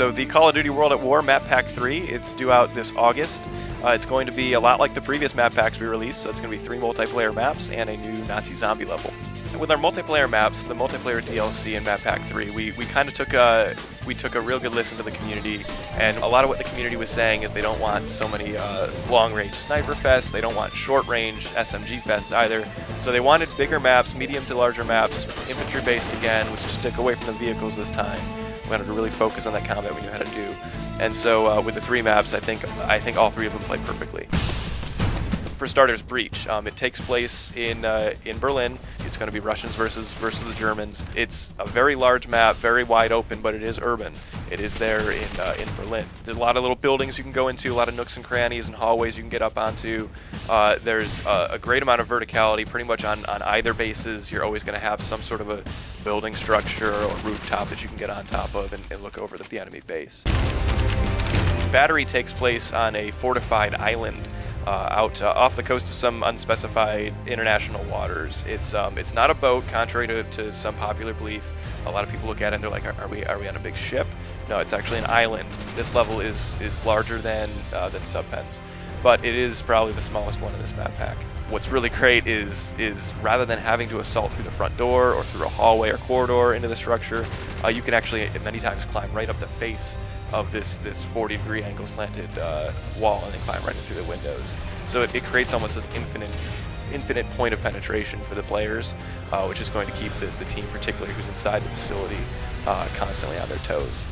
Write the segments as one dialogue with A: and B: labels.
A: So the Call of Duty World at War Map Pack 3, it's due out this August. It's going to be a lot like the previous map packs we released, so it's going to be 3 multiplayer maps and a new Nazi zombie level. With our multiplayer maps, the multiplayer DLC in Map Pack 3, we kind of took a real good listen to the community, and a lot of what the community was saying is they don't want so many long-range sniper fests, they don't want short-range SMG fests either, so they wanted bigger maps, medium to larger maps, infantry-based again, let's just stick away from the vehicles this time. We wanted to really focus on that combat we knew how to do. And so with the 3 maps, I think all 3 of them play perfectly. For starters, Breach. It takes place in Berlin. It's going to be Russians versus the Germans. It's a very large map, very wide open, but it is urban. It is there in Berlin. There's a lot of little buildings you can go into, a lot of nooks and crannies and hallways you can get up onto. There's a great amount of verticality pretty much on either bases. You're always going to have some sort of a building structure or rooftop that you can get on top of and look over the enemy base. Battery takes place on a fortified island out off the coast of some unspecified international waters. It's not a boat, contrary to some popular belief. A lot of people look at it and they're like, are we on a big ship? No, it's actually an island. This level is larger than Subpens, but it is probably the smallest one in this map pack. What's really great is rather than having to assault through the front door or through a hallway or corridor into the structure, you can actually many times climb right up the face of this 40-degree angle slanted wall and then climb right in through the windows. So it creates almost this infinite point of penetration for the players, which is going to keep the team, particularly who's inside the facility, constantly on their toes.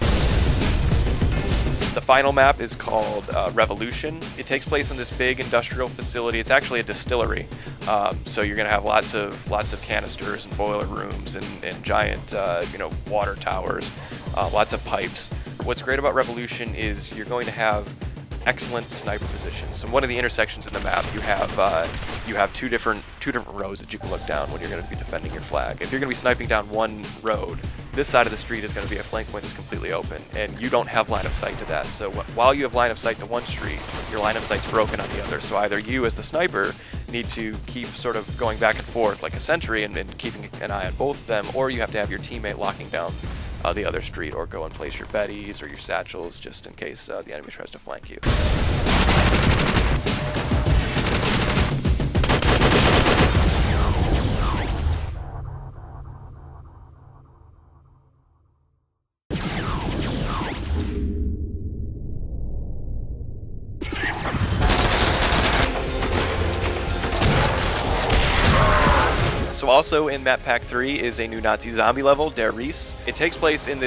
A: The final map is called Revolution. It takes place in this big industrial facility. It's actually a distillery, so you're going to have lots of canisters and boiler rooms and giant water towers, lots of pipes. What's great about Revolution is you're going to have excellent sniper positions. So one of the intersections in the map, you have two different roads that you can look down when you're going to be defending your flag. If you're going to be sniping down one road, this side of the street is going to be a flank point that's completely open, and you don't have line of sight to that. So while you have line of sight to one street, your line of sight's broken on the other. So either you, as the sniper, need to keep sort of going back and forth like a sentry and keeping an eye on both of them, or you have to have your teammate locking down the other street, or go and place your Bettys or your satchels just in case the enemy tries to flank you. So also in Map Pack 3 is a new Nazi zombie level, Der Riese. It takes place in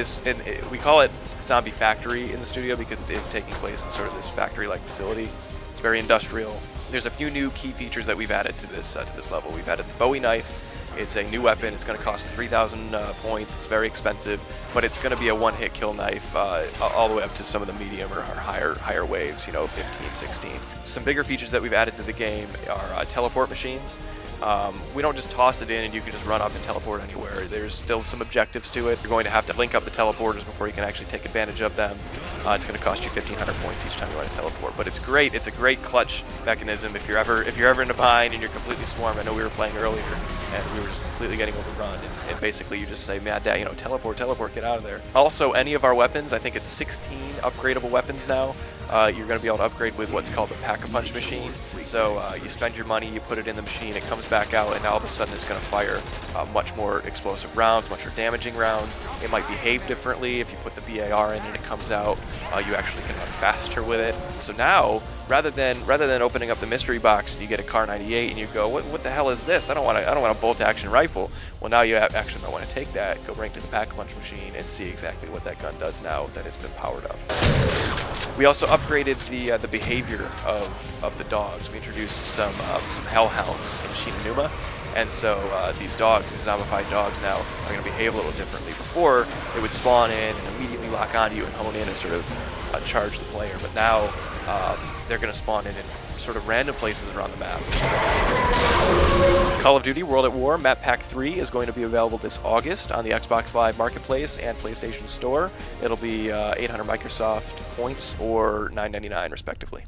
A: we call it Zombie Factory in the studio because it is taking place in sort of this factory-like facility. It's very industrial. There's a few new key features that we've added to this level. We've added the Bowie knife. It's a new weapon. It's going to cost 3,000 points. It's very expensive, but it's going to be a one-hit kill knife all the way up to some of the medium or higher waves, 15, 16. Some bigger features that we've added to the game are teleport machines. We don't just toss it in and you can just run up and teleport anywhere. There's still some objectives to it. You're going to have to link up the teleporters before you can actually take advantage of them. It's going to cost you 1,500 points each time you want to teleport, but it's great. It's a great clutch mechanism if you're ever in a bind and you're completely swarmed. I know we were playing earlier and we were just completely getting overrun, and basically you just say, Mad Dad, teleport, get out of there. Also, any of our weapons, I think it's 16 upgradable weapons now. You're going to be able to upgrade with what's called the Pack-a-Punch machine. So you spend your money, you put it in the machine, it comes back out, and now all of a sudden it's going to fire much more explosive rounds, much more damaging rounds. It might behave differently. If you put the BAR in and it comes out, you actually can run faster with it. So now, rather than opening up the mystery box and you get a Kar 98 and you go, what the hell is this? I don't want a bolt-action rifle. Well, now you actually might want to take that, go right to the Pack-a-Punch machine, and see exactly what that gun does now that it's been powered up. We also upgraded the behavior of the dogs. We introduced some hellhounds in Shinanuma, and so these zombified dogs now are going to behave a little differently. Before, they would spawn in and immediately lock onto you and hone in and sort of charge the player, but now they're going to spawn in sort of random places around the map. Call of Duty World at War Map Pack 3 is going to be available this August on the Xbox Live Marketplace and PlayStation Store. It'll be 800 Microsoft points or $9.99 respectively.